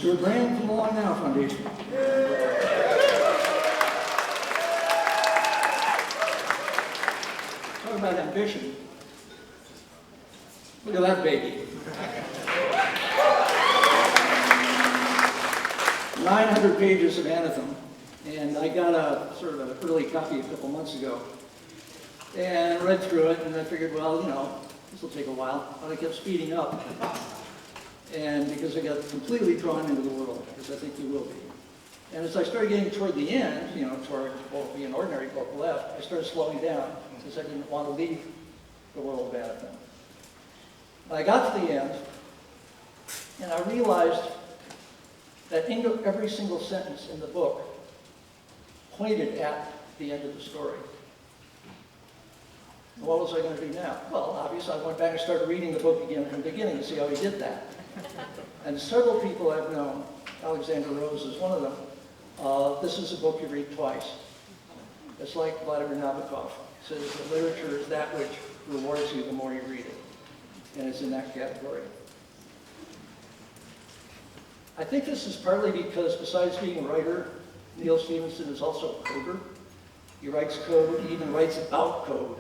Stewart Brand from the Long Now Foundation. Talk about ambition. Look at that baby. 900 pages of ANATHEM, and I got a sort of an early copy a couple months ago, and read through it, and I figured, well, you know, this will take a while, but I kept speeding up, and because I got completely drawn into the world, as I think you will be. And as I started getting toward the end, you know, toward what would be an ordinary book left, I started slowing down, because I didn't want to leave the world of ANATHEM. I got to the end, and I realized that every single sentence in the book pointed at the end of the story. And what was I going to do now? Well, obviously, I went back and started reading the book again from the beginning to see how he did that. And several people I've known, Alexander Rose is one of them, this is a book you read twice. It's like Vladimir Nabokov says that literature is that which rewards you the more you read it. And it's in that category. I think this is partly because besides being a writer, Neal Stephenson is also a coder. He writes code, he even writes about code.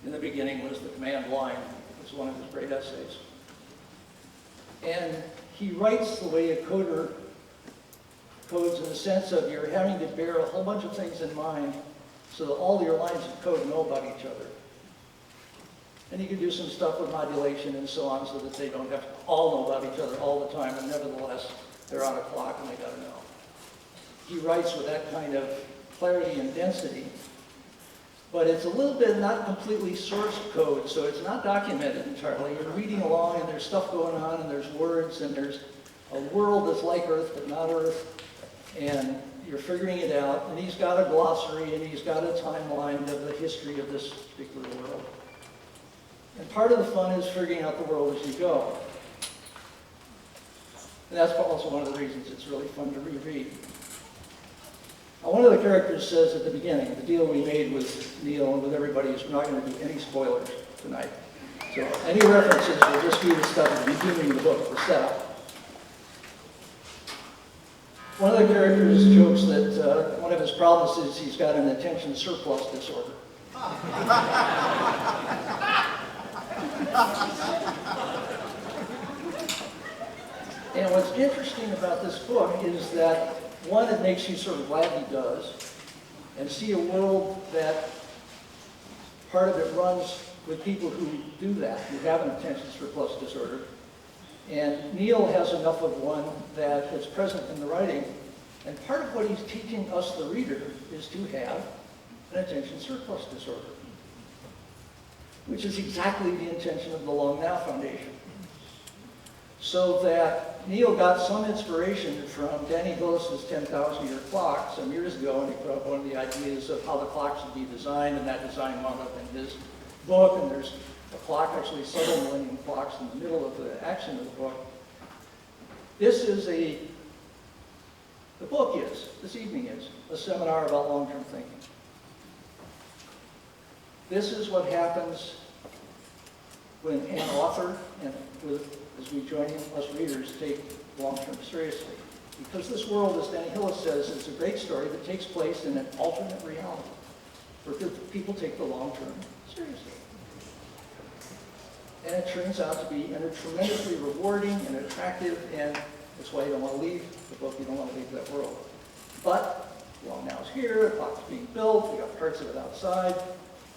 In the beginning was the command line. It was one of his great essays. And he writes the way a coder codes in the sense of you're having to bear a whole bunch of things in mind so that all your lines of code know about each other. And you can do some stuff with modulation and so on so that they don't have to all know about each other all the time, and nevertheless, they're on a clock and they gotta know. He writes with that kind of clarity and density, but it's a little bit not completely source code, so it's not documented entirely. You're reading along and there's stuff going on and there's words and there's a world that's like Earth but not Earth, and you're figuring it out, and he's got a glossary and he's got a timeline of the history of this particular world. And part of the fun is figuring out the world as you go. And that's also one of the reasons it's really fun to reread. Now, one of the characters says at the beginning, the deal we made with Neal and with everybody is we're not going to do any spoilers tonight. So any references will just be the stuff at the beginning of the book, the setup. One of the characters jokes that one of his problems is he's got an attention surplus disorder. And what's interesting about this book is that, one, it makes you sort of glad he does, and see a world that part of it runs with people who do that, who have an attention surplus disorder. And Neal has enough of one that is present in the writing, and part of what he's teaching us, the reader, is to have an attention surplus disorder, which is exactly the intention of the Long Now Foundation. So that Neal got some inspiration from Danny Hillis's 10,000-year clock some years ago, and he put up one of the ideas of how the clock should be designed, and that design wound up in his book, and there's a clock, actually several millennium clocks in the middle of the action of the book. This evening is, a seminar about long-term thinking. This is what happens when an author, and as we join in, us readers, take long-term seriously. Because this world, as Danny Hillis says, is a great story that takes place in an alternate reality, where people take the long-term seriously. And it turns out to be tremendously rewarding and attractive, and that's why you don't want to leave the book, you don't want to leave that world. But Long Now is here, the clock's being built, we got parts of it outside,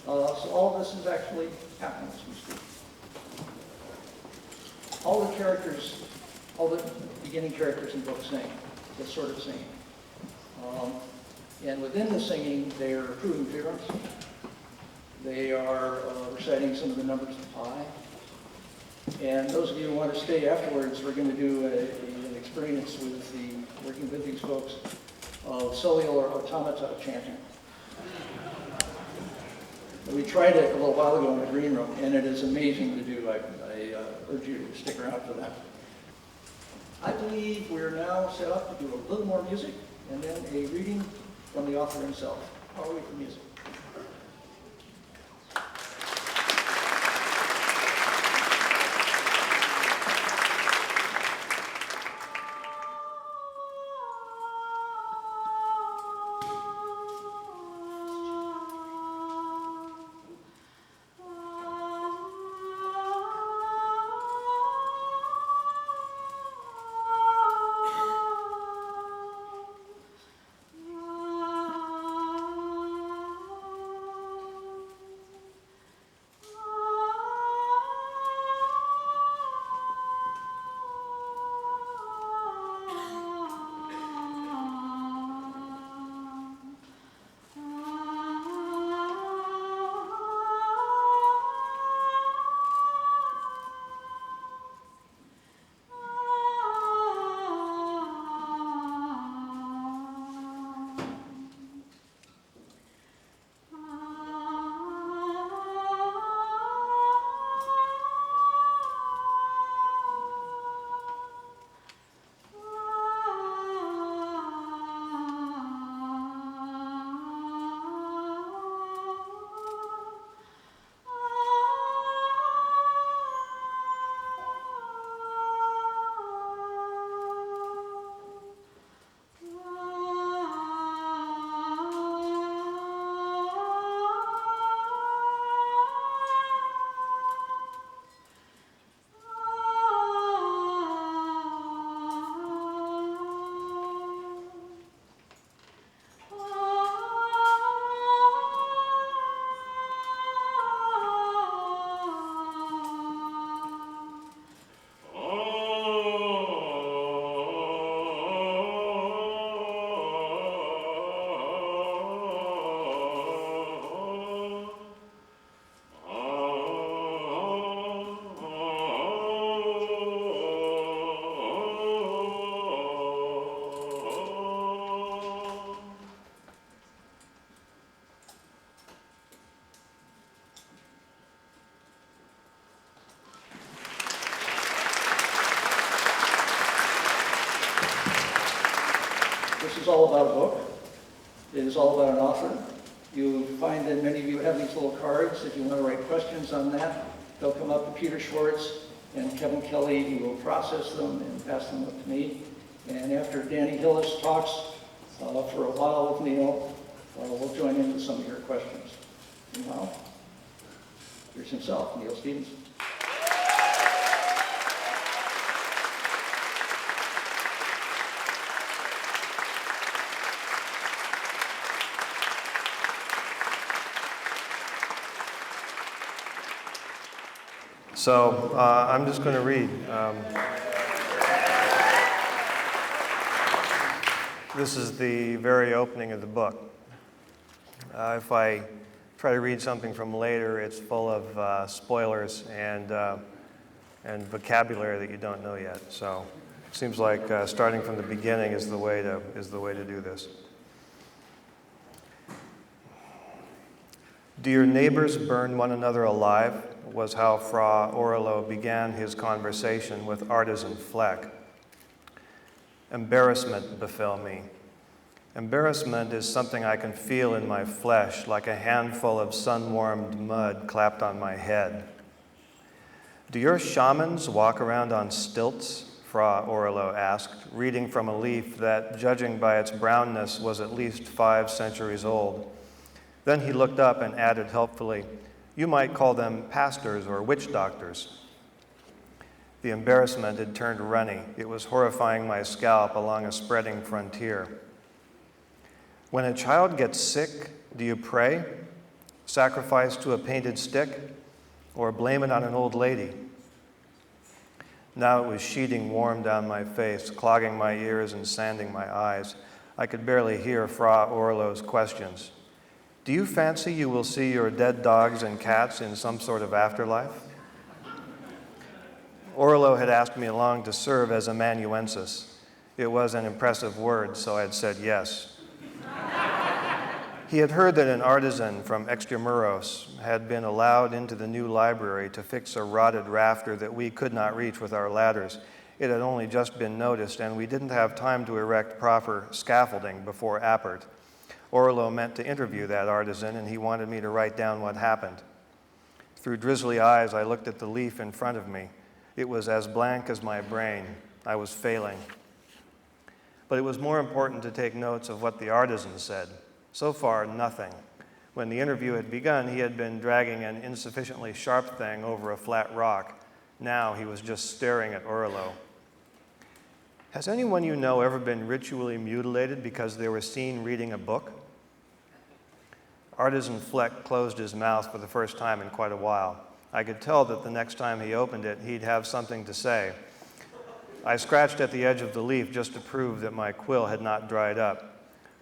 so all of this is actually happening as we speak. All the characters, all the beginning characters in the book sing, this sort of singing. And within the singing, they are proving theorems. They are reciting some of the numbers of pi. And those of you who want to stay afterwards, we're going to do an experience with working with these folks of cellular automata chanting. We tried it a little while ago in the green room, and it is amazing to do. I urge you to stick around for that. I believe we're now set up to do a little more music, and then a reading from the author himself. How are we for music? is all about a book. It is all about an author. You find that many of you have these little cards. If you want to write questions on that, they'll come up to Peter Schwartz and Kevin Kelly, who will process them and pass them up to me. And after Danny Hillis talks for a while with Neal, we'll join in with some of your questions. And now, here's himself, Neal Stephenson. So I'm just going to read. This is the very opening of the book. If I try to read something from later, it's full of spoilers and vocabulary that you don't know yet. So it seems like starting from the beginning is the way to do this. Do your neighbors burn one another alive? Was how Fra Orlo began his conversation with artisan Fleck. Embarrassment befell me. Embarrassment is something I can feel in my flesh, like a handful of sun-warmed mud clapped on my head. Do your shamans walk around on stilts? Fra Orlo asked, reading from a leaf that, judging by its brownness, was at least 5 centuries old. Then he looked up and added helpfully, "You might call them pastors or witch doctors." The embarrassment had turned runny. It was horrifying my scalp along a spreading frontier. When a child gets sick, do you pray, sacrifice to a painted stick, or blame it on an old lady? Now it was sheeting warm down my face, clogging my ears and sanding my eyes. I could barely hear Fra Orlo's questions. Do you fancy you will see your dead dogs and cats in some sort of afterlife? Orlo had asked me long to serve as amanuensis. It was an impressive word, so I had said yes. He had heard that an artisan from Extramuros had been allowed into the new library to fix a rotted rafter that we could not reach with our ladders. It had only just been noticed, and we didn't have time to erect proper scaffolding before Appert. Orlo meant to interview that artisan, and he wanted me to write down what happened. Through drizzly eyes, I looked at the leaf in front of me. It was as blank as my brain. I was failing. But it was more important to take notes of what the artisan said. So far, nothing. When the interview had begun, he had been dragging an insufficiently sharp thing over a flat rock. Now he was just staring at Orlo. Has anyone you know ever been ritually mutilated because they were seen reading a book? Artisan Fleck closed his mouth for the first time in quite a while. I could tell that the next time he opened it, he'd have something to say. I scratched at the edge of the leaf just to prove that my quill had not dried up.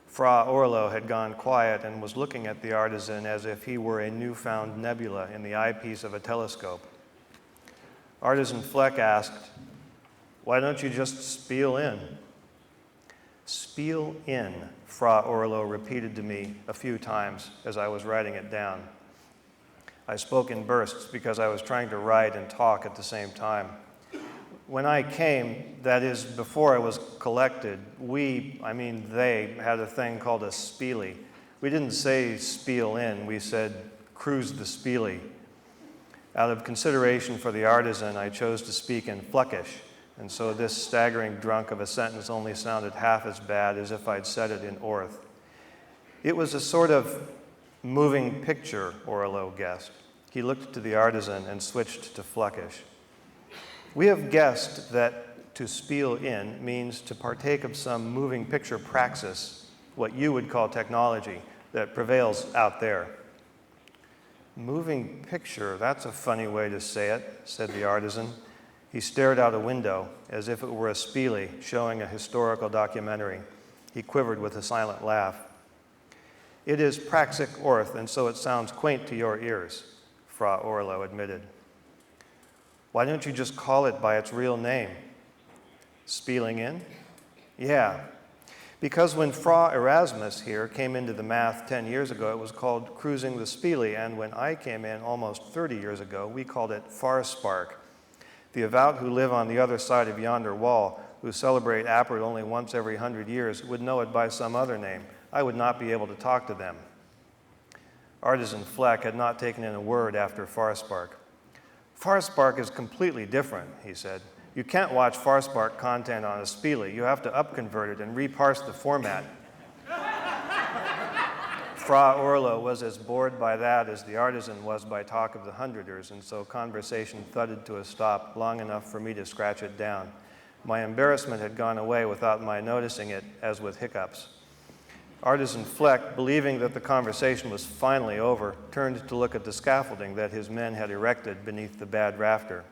Fra Orlo had gone quiet and was looking at the artisan as if he were a newfound nebula in the eyepiece of a telescope. Artisan Fleck asked, "Why don't you just spiel in?" "Spiel in," Fra Orlo repeated to me a few times as I was writing it down. I spoke in bursts because I was trying to write and talk at the same time. When I came, that is, before I was collected, they had a thing called a spiele. We didn't say spiel in, we said cruise the spiele. Out of consideration for the artisan, I chose to speak in Fleckish, and so this staggering drunk of a sentence only sounded half as bad as if I'd said it in Orth. It was a sort of moving picture, Orlo guessed. He looked to the artisan and switched to Fleckish. We have guessed that to spiel in means to partake of some moving picture praxis, what you would call technology, that prevails out there. Moving picture, that's a funny way to say it, said the artisan. He stared out a window as if it were a spiele showing a historical documentary. He quivered with a silent laugh. It is praxic Orth, and so it sounds quaint to your ears, Fra Orlo admitted. Why don't you just call it by its real name? Spieling in? Yeah, because when Fra Erasmus here came into the math 10 years ago, it was called cruising the spiele, and when I came in almost 30 years ago, we called it farspark. The Avowed who live on the other side of yonder wall who celebrate Appert only once every 100 years, would know it by some other name. I would not be able to talk to them. Artisan Fleck had not taken in a word after FarSpark. FarSpark is completely different, he said. You can't watch FarSpark content on a Spiele. You have to upconvert it and reparse the format. Fra Orlo was as bored by that as the artisan was by talk of the hundreders, and so conversation thudded to a stop long enough for me to scratch it down. My embarrassment had gone away without my noticing it, as with hiccups. Artisan Fleck, believing that the conversation was finally over, turned to look at the scaffolding that his men had erected beneath the bad rafter.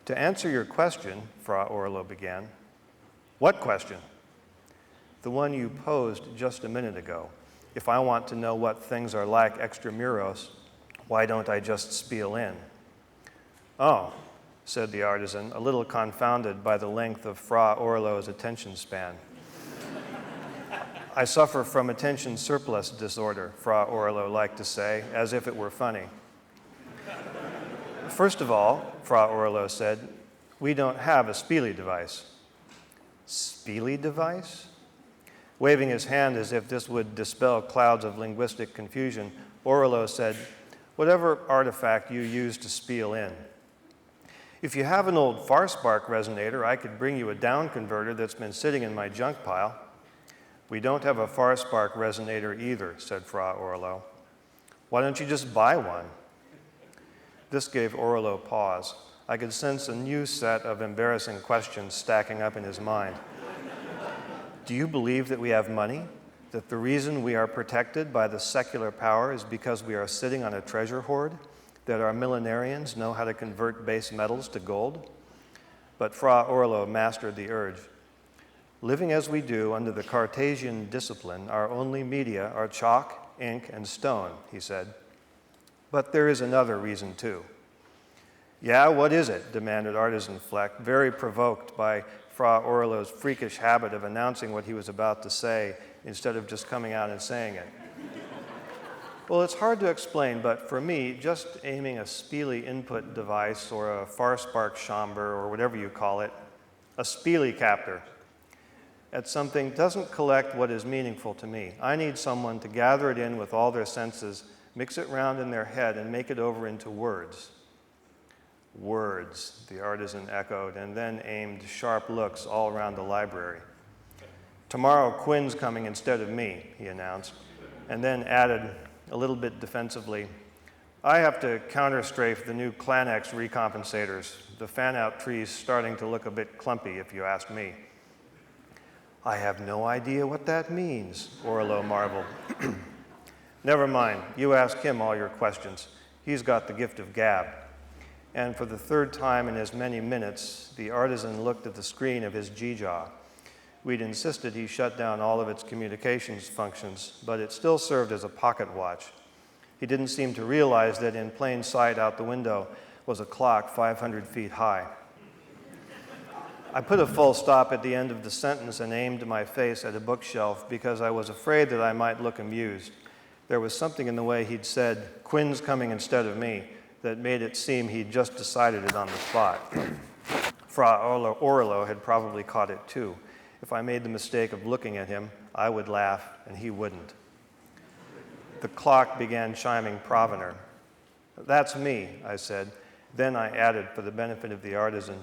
To answer your question, Fra Orlo began. What question? The one you posed just a minute ago. If I want to know what things are like extramuros, why don't I just spiel in? Oh, said the artisan, a little confounded by the length of Fra Orlo's attention span. I suffer from attention surplus disorder, Fra Orlo liked to say, as if it were funny. First of all, Fra Orlo said, we don't have a Spiele device. Spiele device? Waving his hand as if this would dispel clouds of linguistic confusion, Orlo said, whatever artifact you use to spiel in. If you have an old FarSpark resonator, I could bring you a down converter that's been sitting in my junk pile. We don't have a FarSpark resonator either, said Fra Orlo. Why don't you just buy one? This gave Orlo pause. I could sense a new set of embarrassing questions stacking up in his mind. Do you believe that we have money? That the reason we are protected by the secular power is because we are sitting on a treasure hoard? That our millenarians know how to convert base metals to gold? But Fra Orlo mastered the urge. Living as we do under the Cartesian discipline, our only media are chalk, ink, and stone, he said. But there is another reason, too. Yeah, what is it? Demanded Artisan Fleck, very provoked by Fra Orlo's freakish habit of announcing what he was about to say instead of just coming out and saying it. Well, it's hard to explain, but for me, just aiming a Spiele input device or a FarSpark chamber or whatever you call it, a Spiele captor, at something doesn't collect what is meaningful to me. I need someone to gather it in with all their senses, mix it round in their head, and make it over into words. Words, the artisan echoed, and then aimed sharp looks all around the library. Tomorrow, Quinn's coming instead of me, he announced, and then added, a little bit defensively, I have to counterstrafe the new Clanex recompensators. The fan-out tree's starting to look a bit clumpy, if you ask me. I have no idea what that means, Orlo marveled. Never mind, you ask him all your questions. He's got the gift of gab. And for the third time in as many minutes, the artisan looked at the screen of his G-Jaw. We'd insisted he shut down all of its communications functions, but it still served as a pocket watch. He didn't seem to realize that in plain sight out the window was a clock 500 feet high. I put a full stop at the end of the sentence and aimed my face at a bookshelf because I was afraid that I might look amused. There was something in the way he'd said, Quinn's coming instead of me, that made it seem he'd just decided it on the spot. Fra Orlo had probably caught it too. If I made the mistake of looking at him, I would laugh and he wouldn't. The clock began chiming Provenor. That's me, I said. Then I added, for the benefit of the artisan,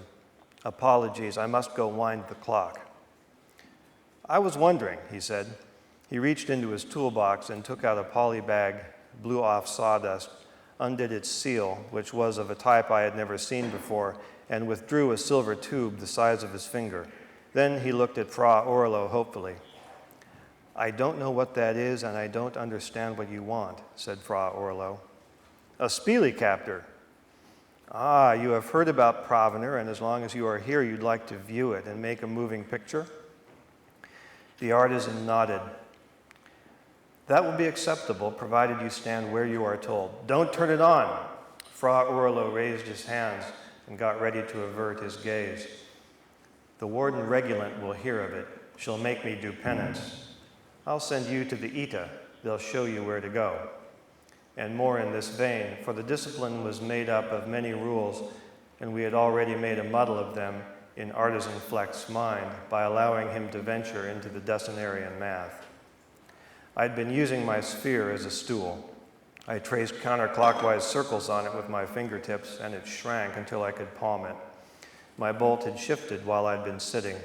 apologies, I must go wind the clock. I was wondering, he said. He reached into his toolbox and took out a poly bag, blew off sawdust, undid its seal, which was of a type I had never seen before, and withdrew a silver tube the size of his finger. Then he looked at Fra Orlo hopefully. I don't know what that is, and I don't understand what you want, said Fra Orlo. A Spiele captor. Ah, you have heard about Provenor, and as long as you are here, you'd like to view it and make a moving picture? The artisan nodded. That will be acceptable, provided you stand where you are told. Don't turn it on. Fra Orlo raised his hands and got ready to avert his gaze. The warden regulant will hear of it. She'll make me do penance. I'll send you to the Ita. They'll show you where to go. And more in this vein, for the discipline was made up of many rules, and we had already made a muddle of them, in artisan Fleck's mind by allowing him to venture into the decennarian math. I'd been using my sphere as a stool. I traced counterclockwise circles on it with my fingertips, and it shrank until I could palm it. My bolt had shifted while I'd been sitting.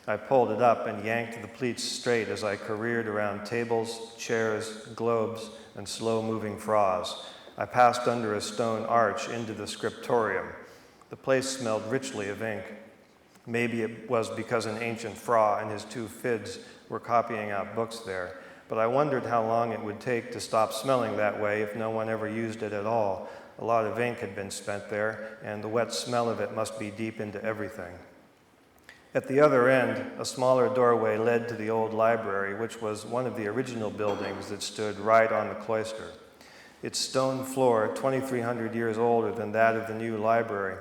I pulled it up and yanked the pleats straight as I careered around tables, chairs, globes, and slow-moving froths. I passed under a stone arch into the scriptorium. The place smelled richly of ink. Maybe it was because an ancient Fra and his two fids were copying out books there, but I wondered how long it would take to stop smelling that way if no one ever used it at all. A lot of ink had been spent there, and the wet smell of it must be deep into everything. At the other end, a smaller doorway led to the old library, which was one of the original buildings that stood right on the cloister. Its stone floor, 2,300 years older than that of the new library,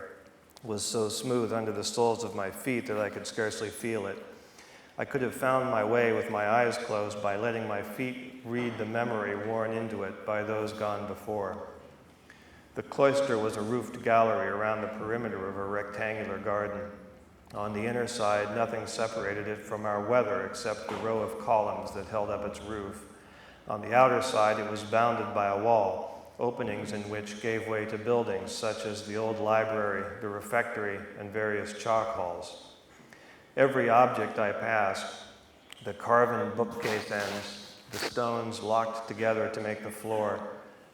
was so smooth under the soles of my feet that I could scarcely feel it. I could have found my way with my eyes closed by letting my feet read the memory worn into it by those gone before. The cloister was a roofed gallery around the perimeter of a rectangular garden. On the inner side, nothing separated it from our weather except the row of columns that held up its roof. On the outer side, it was bounded by a wall, openings in which gave way to buildings such as the old library, the refectory, and various chalk halls. Every object I passed, the carven bookcase ends, the stones locked together to make the floor,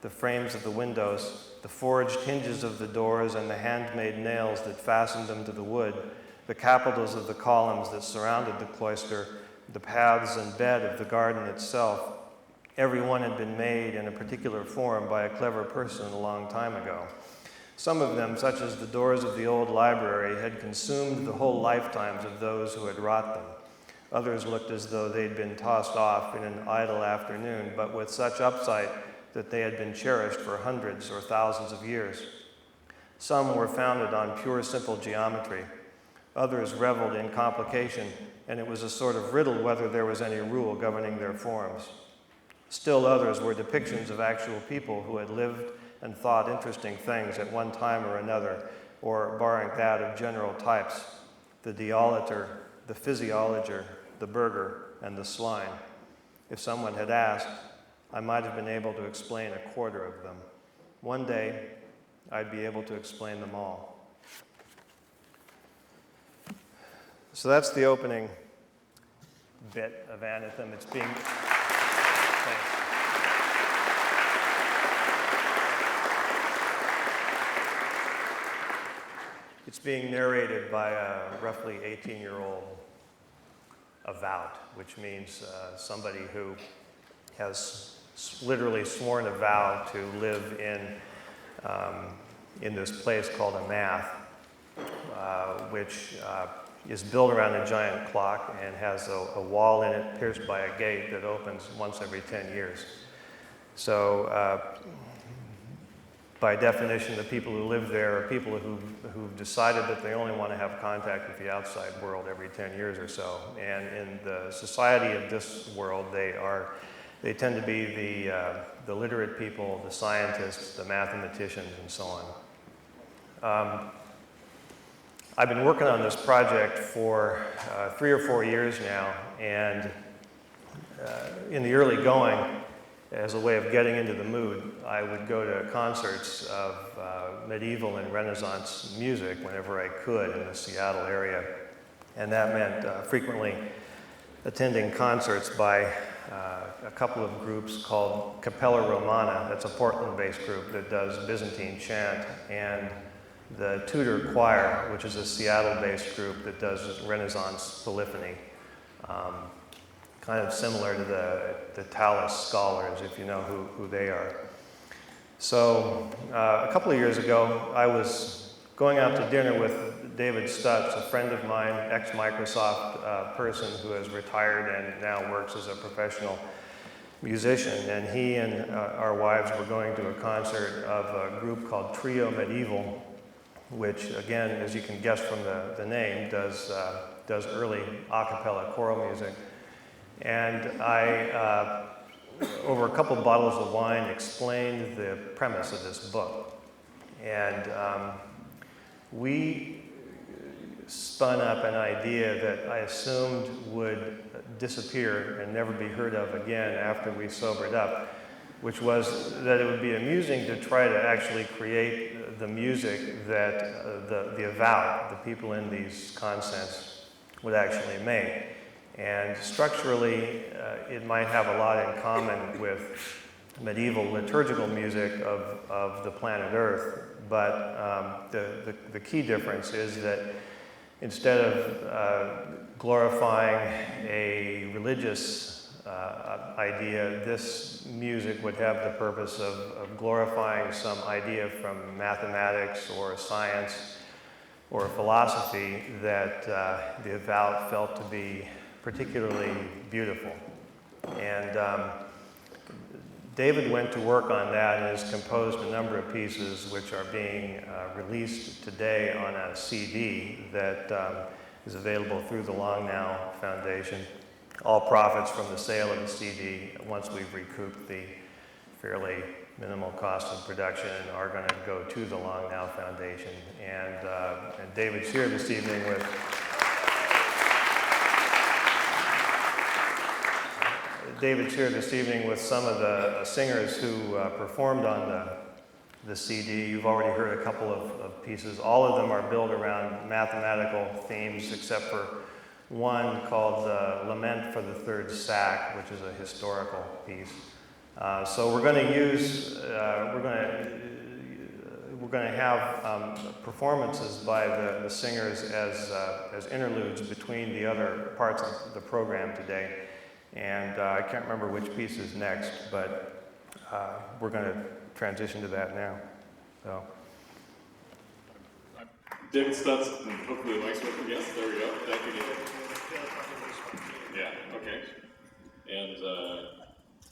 the frames of the windows, the forged hinges of the doors, and the handmade nails that fastened them to the wood, the capitals of the columns that surrounded the cloister, the paths and bed of the garden itself, every one had been made in a particular form by a clever person a long time ago. Some of them, such as the doors of the old library, had consumed the whole lifetimes of those who had wrought them. Others looked as though they'd been tossed off in an idle afternoon, but with such upsight that they had been cherished for hundreds or thousands of years. Some were founded on pure, simple geometry. Others reveled in complication, and it was a sort of riddle whether there was any rule governing their forms. Still others were depictions of actual people who had lived and thought interesting things at one time or another, or, barring that, of general types, the deolator, the physiologer, the burger, and the swine. If someone had asked, I might have been able to explain a quarter of them. One day, I'd be able to explain them all. So that's the opening bit of ANATHEM. It's being... Thanks. It's being narrated by a roughly 18-year-old avowed, which means somebody who has literally sworn a vow to live in this place called ANATHEM, which is built around a giant clock and has a wall in it pierced by a gate that opens once every 10 years. So by definition, the people who live there are people who've decided that they only want to have contact with the outside world every 10 years or so. And in the society of this world, they tend to be the literate people, the scientists, the mathematicians, and so on. I've been working on this project for 3 or 4 years now, and in the early going, as a way of getting into the mood, I would go to concerts of medieval and Renaissance music whenever I could in the Seattle area. And that meant frequently attending concerts by a couple of groups called Capella Romana. That's a Portland-based group that does Byzantine chant, and the Tudor Choir, which is a Seattle-based group that does Renaissance polyphony. Kind of similar to the Tallis Scholars, if you know who they are. So a couple of years ago, I was going out to dinner with David Stutz, a friend of mine, ex-Microsoft person who has retired and now works as a professional musician. And he and our wives were going to a concert of a group called Trio Medieval, which, again, as you can guess from the name, does early a cappella choral music. And I, over a couple bottles of wine, explained the premise of this book. And we spun up an idea that I assumed would disappear and never be heard of again after we sobered up, which was that it would be amusing to try to actually create the music that the avowed, the people in these consents, would actually make. And structurally, it might have a lot in common with medieval liturgical music of the planet Earth, but the key difference is that instead of glorifying a religious idea, this music would have the purpose of glorifying some idea from mathematics or science or philosophy that the avowed felt to be particularly beautiful. And David went to work on that and has composed a number of pieces which are being released today on a CD that is available through the Long Now Foundation. All profits from the sale of the CD, once we've recouped the fairly minimal cost of production, are going to go to the Long Now Foundation. And David's here this evening with some of the singers who performed on the CD. You've already heard a couple of pieces. All of them are built around mathematical themes, except for one called Lament for the Third Sack, which is a historical piece. So we're going to have performances by the singers as interludes between the other parts of the program today. And I can't remember which piece is next, but we're going to transition to that now. So. David Stutz, and hopefully the mic's working. Yes, there we go. Thank you, David. Yeah, okay. And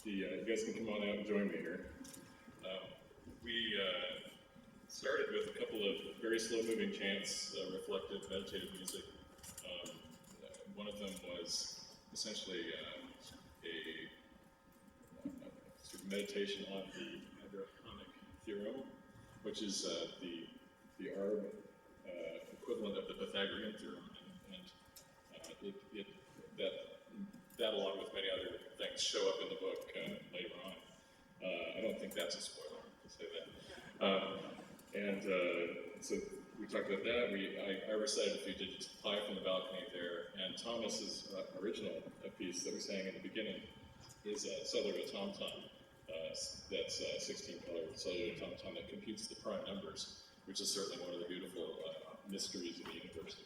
you guys can come on out and join me here. We started with a couple of very slow-moving chants, reflective, meditative music. One of them was essentially a sort of meditation on the Abrahamic theorem, which is the Arab equivalent of the Pythagorean theorem, and that along with many other things show up in the book later on. I don't think that's a spoiler to say that. So we talked about that. I recited a few digits of pi from the balcony there, and Thomas's original piece that we sang in the beginning is a cellular tom-tom. That's 16-color cellular tom-tom that computes the prime numbers, which is certainly one of the beautiful mysteries of the universe.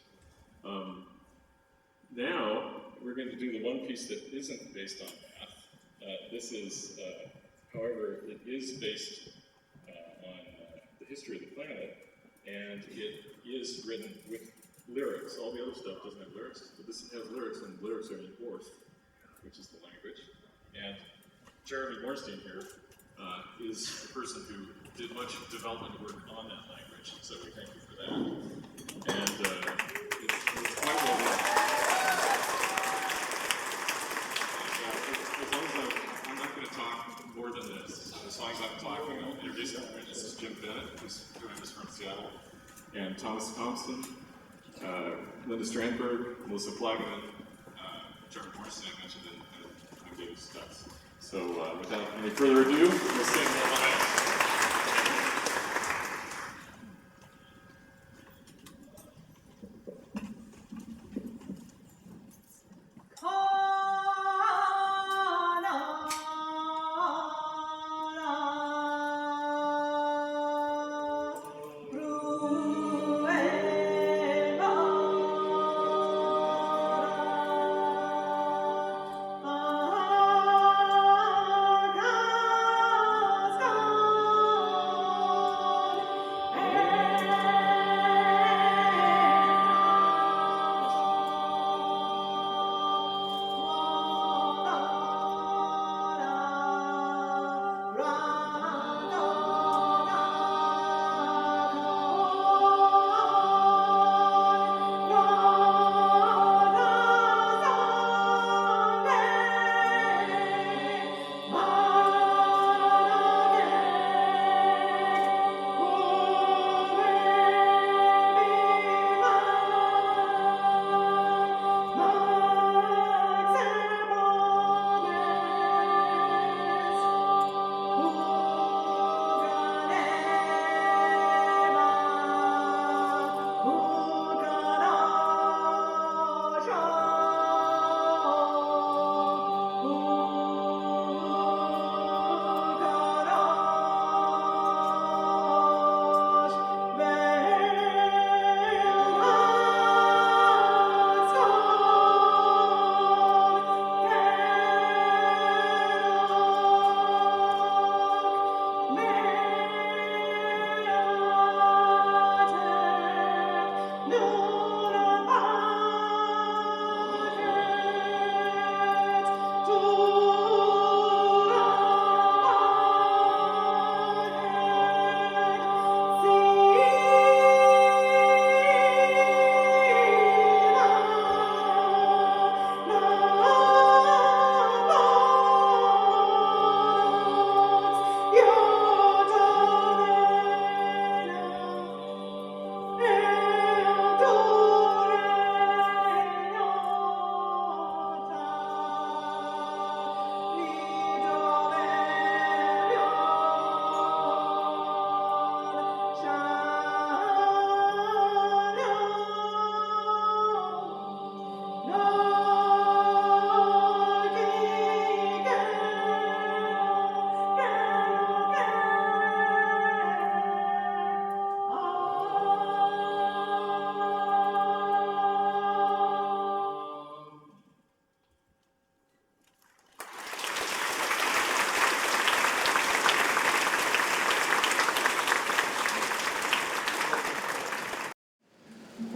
Now, we're going to do the one piece that isn't based on math. This is, however, it is based on the history of the planet, and it is written with lyrics. All the other stuff doesn't have lyrics, but this has lyrics, and lyrics are in Orth, which is the language. And Jeremy Bornstein here is the person who did much development work on that language, so we thank you for that. And it's quite well done. As long as I'm not going to talk more than this. As long as I'm talking, I'll introduce him. This is Jim Bennett, who's joined us from Seattle, and Thomas Thompson, Linda Strandberg, Melissa Flagman, Jeremy Bornstein I mentioned, and I'm David Stutz. So without any further ado, we'll sing the lines.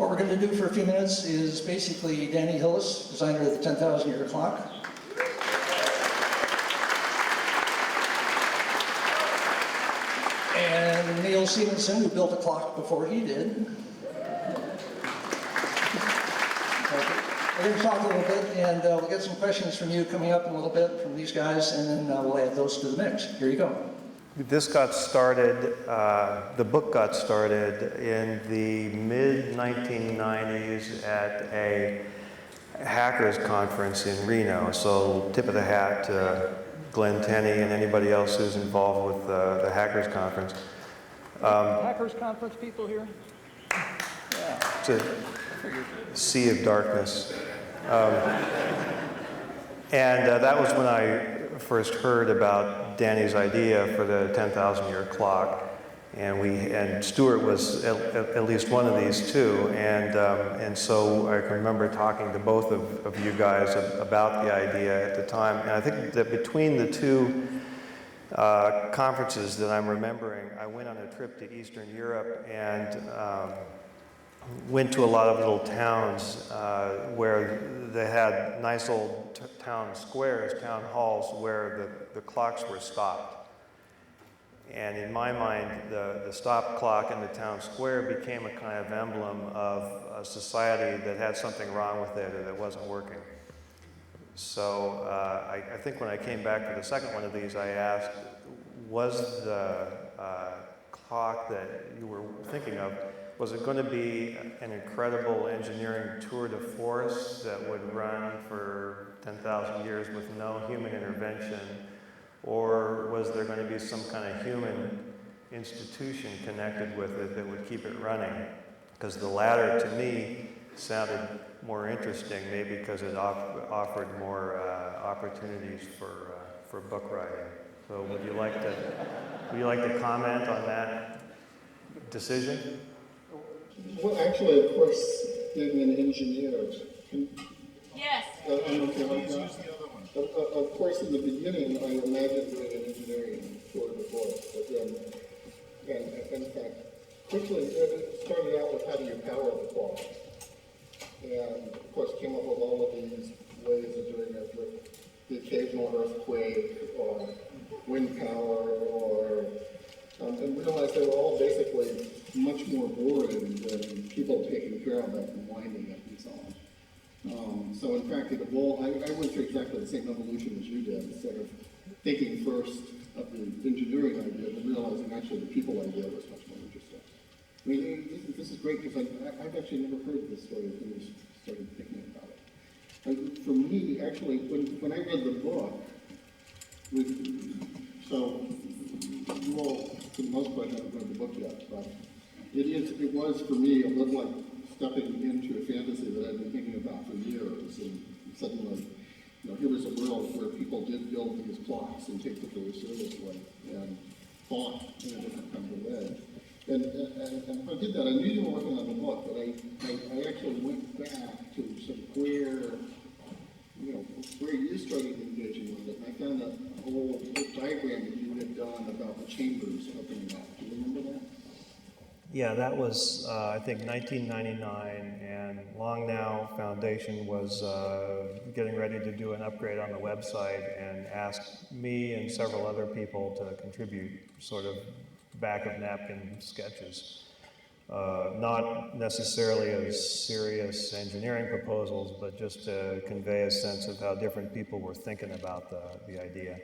What we're going to do for a few minutes is basically Danny Hillis, designer of the 10,000-year clock. And Neal Stephenson, who built a clock before he did. We're going to talk a little bit, and we'll get some questions from you coming up in a little bit from these guys, and then we'll add those to the mix. Here you go. This got started, the book got started in the mid-1990s at a hackers conference in Reno. So tip of the hat to Glenn Tenney and anybody else who's involved with the hackers conference. Hackers conference people here? Yeah. It's a sea of darkness. And that was when I first heard about Danny's idea for the 10,000-year clock, and Stewart was at least one of these two, and so I can remember talking to both of you guys about the idea at the time, and I think that between the two conferences that I'm remembering, I went on a trip to Eastern Europe and went to a lot of little towns where they had nice old town squares, town halls, where the clocks were stopped. And in my mind, the stop clock in the town square became a kind of emblem of a society that had something wrong with it or that wasn't working. So I think when I came back for the second one of these, I asked, was the clock that you were thinking of, was it going to be an incredible engineering tour de force that would run for 10,000 years with no human intervention, or was there going to be some kind of human institution connected with it that would keep it running? Because the latter, to me, sounded more interesting, maybe because it offered more opportunities for book writing. So would you like to comment on that decision? Well, actually, of course, being an engineer. Yes. Of course, in the beginning, I imagined doing an engineering tour de force, but then, and in fact, quickly it started out with how do you power the clock, and of course came up with all of these ways of doing it with the occasional earthquake or wind power and realized they were all basically much more boring than people taking care of it and winding it and so on. So in fact, it evolved. I went through exactly the same evolution as you did, instead of thinking first of the engineering idea and realizing actually the people idea was much more interesting. I mean, this is great because I've actually never heard this story until we started thinking about it. And for me, actually, when I read the book, so you all, for the most part, haven't read the book yet, but it was for me a little like stepping into a fantasy that I'd been thinking about for years, and suddenly, here was a world where people did build these clocks and take them very seriously and thought in a different kind of way. And if I did that, I knew you were working on the book, but I actually went back to sort of where you started engaging with it, and I found a whole diagram that you had done about the chambers opening up. Do you remember that? Yeah, that was, I think, 1999, and Long Now Foundation was getting ready to do an upgrade on the website and asked me and several other people to contribute sort of back-of-napkin sketches. Not necessarily as serious engineering proposals, but just to convey a sense of how different people were thinking about the idea.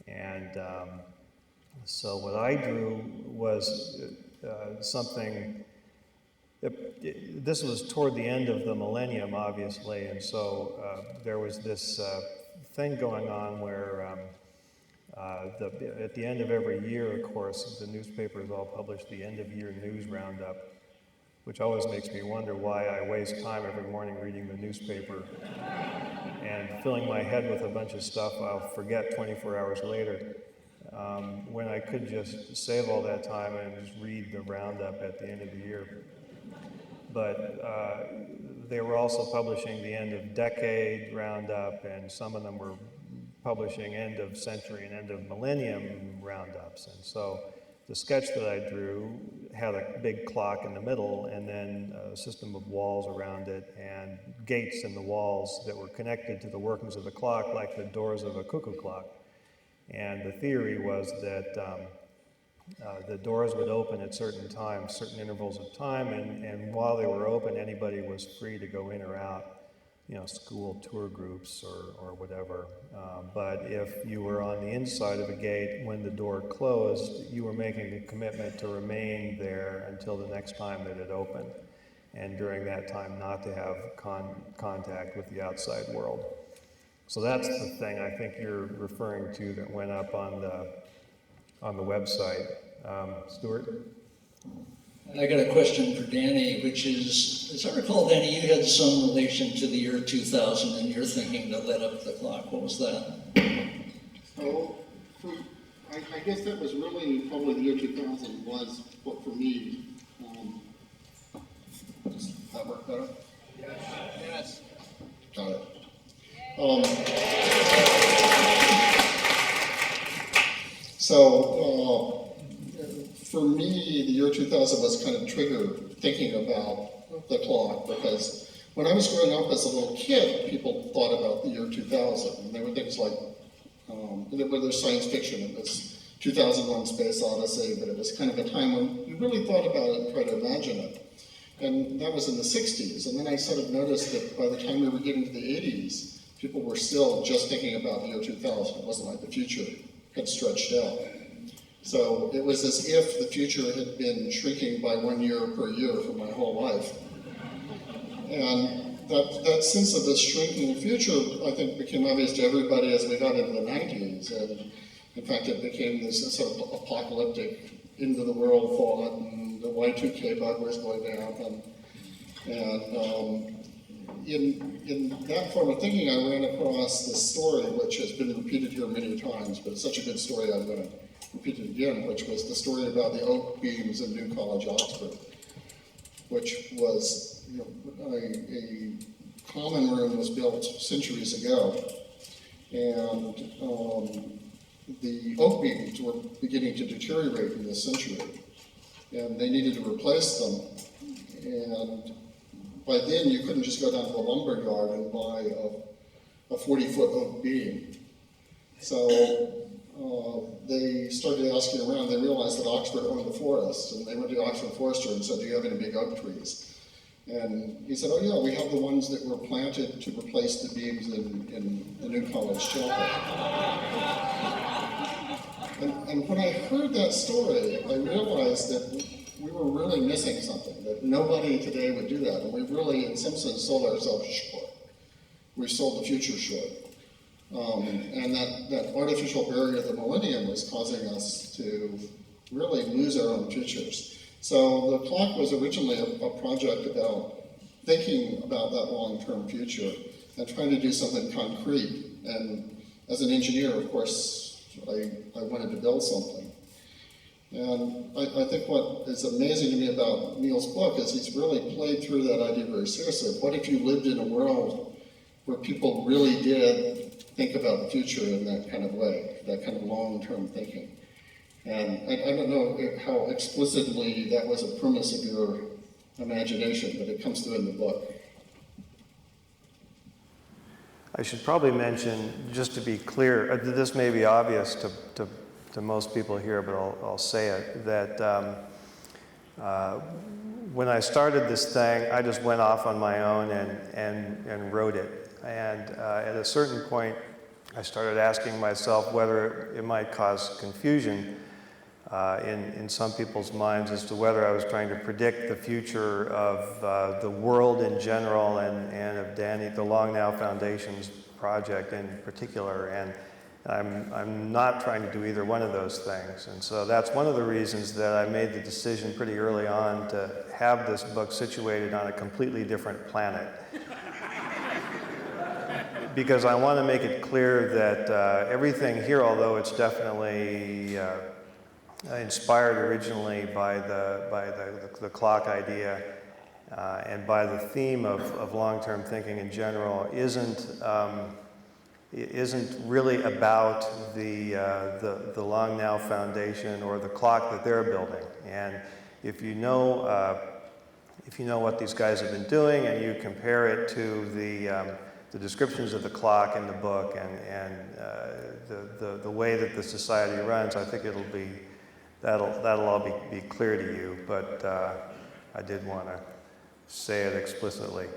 And so what I drew was something, this was toward the end of the millennium, obviously, and so there was this thing going on where at the end of every year, of course, the newspapers all publish the end-of-year news roundup, which always makes me wonder why I waste time every morning reading the newspaper and filling my head with a bunch of stuff I'll forget 24 hours later, when I could just save all that time and just read the roundup at the end of the year. But they were also publishing the end-of-decade roundup, and some of them were publishing end of century and end of millennium roundups. And so the sketch that I drew had a big clock in the middle and then a system of walls around it and gates in the walls that were connected to the workings of the clock like the doors of a cuckoo clock. And the theory was that the doors would open at certain times, certain intervals of time, and while they were open, anybody was free to go in or out, school tour groups or whatever. But if you were on the inside of a gate when the door closed, you were making a commitment to remain there until the next time that it opened, and during that time not to have contact with the outside world. So that's the thing I think you're referring to that went up on the website. Stewart? I got a question for Danny, which is, as I recall, Danny, you had some relation to the year 2000 and your thinking that led up the clock. What was that? So, I guess that was really probably the year 2000 was what for me. Does that work better? Yes. Got it. For me, the year 2000 was kind of trigger thinking about the clock, because when I was growing up as a little kid, people thought about the year 2000, and there were things like, whether science fiction, it was 2001 Space Odyssey, but it was kind of a time when you really thought about it and tried to imagine it. And that was in the 60s, and then I sort of noticed that by the time we were getting to the 80s, people were still just thinking about the year 2000. It wasn't like the future had stretched out. So it was as if the future had been shrinking by 1 year per year for my whole life. And that sense of the shrinking future, I think, became obvious to everybody as we got into the 90s. And in fact, it became this sort of apocalyptic, end of the world thought, and the Y2K bug was going to happen. And in that form of thinking, I ran across this story, which has been repeated here many times, but it's such a good story I'm going to repeat it again, which was the story about the oak beams in New College, Oxford, which was a common room was built centuries ago, and the oak beams were beginning to deteriorate in this century, and they needed to replace them. And by then, you couldn't just go down to the lumber yard and buy a 40-foot oak beam. So they started asking around. They realized that Oxford owned the forest, and they went to the Oxford forester and said, "Do you have any big oak trees?" And he said, "Oh yeah, we have the ones that were planted to replace the beams in the New College chapel." And when I heard that story, I realized that we were really missing something, that nobody today would do that, and we really, in some sense, sold ourselves short. We sold the future short. And that artificial barrier of the millennium was causing us to really lose our own futures. So the clock was originally a project about thinking about that long-term future and trying to do something concrete. And as an engineer, of course, I wanted to build something. And I think what is amazing to me about Neal's book is he's really played through that idea very seriously. What if you lived in a world where people really did think about the future in that kind of way, that kind of long-term thinking? And I don't know how explicitly that was a premise of your imagination, but it comes through in the book. I should probably mention, just to be clear, this may be obvious to most people here, but I'll say it, that when I started this thing, I just went off on my own and wrote it. And at a certain point, I started asking myself whether it might cause confusion in some people's minds as to whether I was trying to predict the future of the world in general and of Danny, the Long Now Foundation's project in particular. And I'm not trying to do either one of those things. And so that's one of the reasons that I made the decision pretty early on to have this book situated on a completely different planet. Because I want to make it clear that everything here, although it's definitely inspired originally by the clock idea and by the theme of long-term thinking in general, isn't isn't really about the Long Now Foundation or the clock that they're building. And if you know what these guys have been doing and you compare it to the descriptions of the clock in the book and the way that the society runs, I think that'll all be clear to you. But I did want to say it explicitly.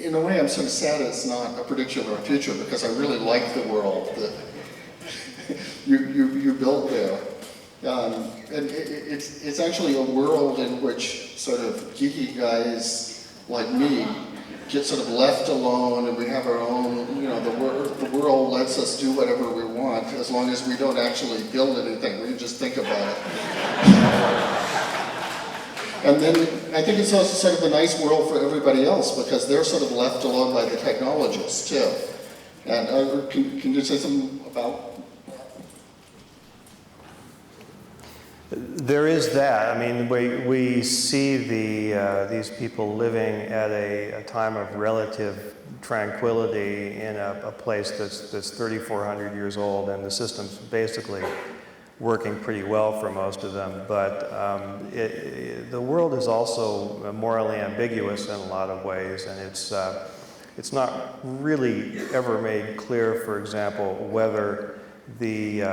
In a way, I'm sort of sad it's not a prediction or a future, because I really like the world that you built there. And it's actually a world in which sort of geeky guys like me get sort of left alone, and we have our own, the world lets us do whatever we want as long as we don't actually build anything, we just think about it. And then I think it's also sort of a nice world for everybody else, because they're sort of left alone by the technologists too. And can you say something about? There is that. I mean, we see these people living at a time of relative tranquility in a place that's 3,400 years old, and the system's basically working pretty well for most of them. But the world is also morally ambiguous in a lot of ways, and it's not really ever made clear, for example, whether the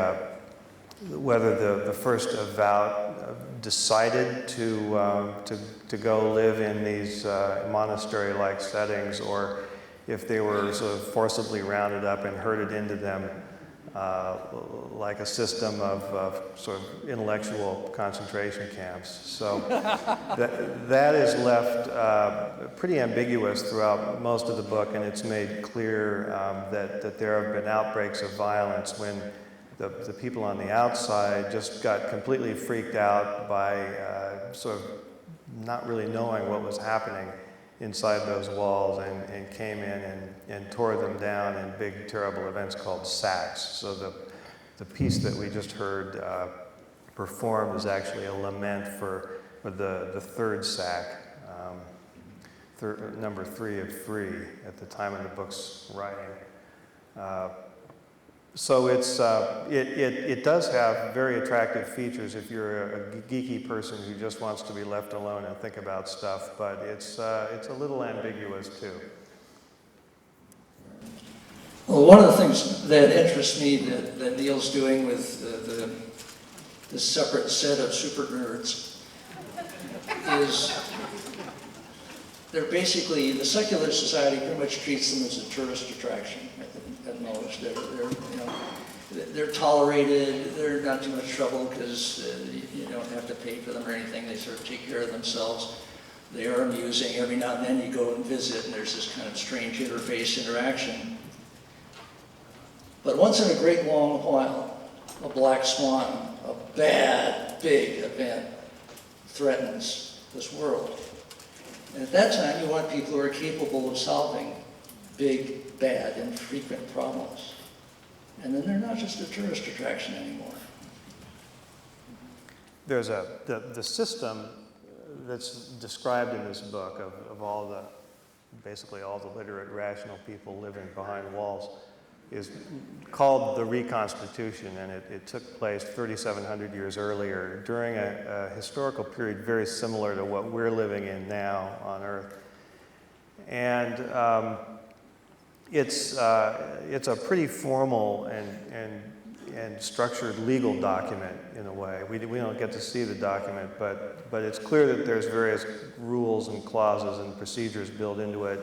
first avowed decided to go live in these monastery-like settings, or if they were sort of forcibly rounded up and herded into them like a system of sort of intellectual concentration camps. So that is left pretty ambiguous throughout most of the book, and it's made clear that there have been outbreaks of violence when the people on the outside just got completely freaked out by sort of not really knowing what was happening inside those walls, and came in and tore them down in big, terrible events called sacks. So the piece that we just heard performed is actually a lament for the third sack, number 3 of 3 at the time of the book's writing. So it does have very attractive features if you're a geeky person who just wants to be left alone and think about stuff, but it's a little ambiguous too. Well, one of the things that interests me that Neal's doing with the separate set of super nerds is they're basically, the secular society pretty much treats them as a tourist attraction at most. They're tolerated, they're not too much trouble because you don't have to pay for them or anything. They sort of take care of themselves. They are amusing. Every now and then you go and visit and there's this kind of strange interface interaction. But once in a great long while, a black swan, a bad, big event threatens this world. And at that time, you want people who are capable of solving big, bad, infrequent problems. And then they're not just a tourist attraction anymore. There's the system that's described in this book of basically all the literate, rational people living behind walls is called the Reconstitution, and it took place 3,700 years earlier during a historical period very similar to what we're living in now on Earth. And it's a pretty formal and structured legal document in a way. We don't get to see the document, but it's clear that there's various rules and clauses and procedures built into it.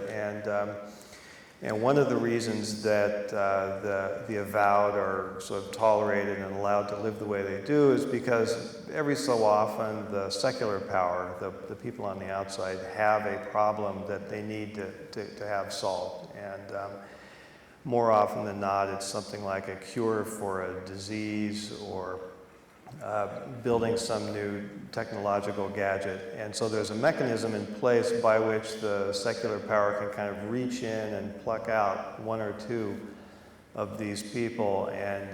And one of the reasons that the avowed are sort of tolerated and allowed to live the way they do is because every so often the secular power, the people on the outside, have a problem that they need to have solved. And more often than not, it's something like a cure for a disease or building some new technological gadget. And so there's a mechanism in place by which the secular power can kind of reach in and pluck out one or two of these people and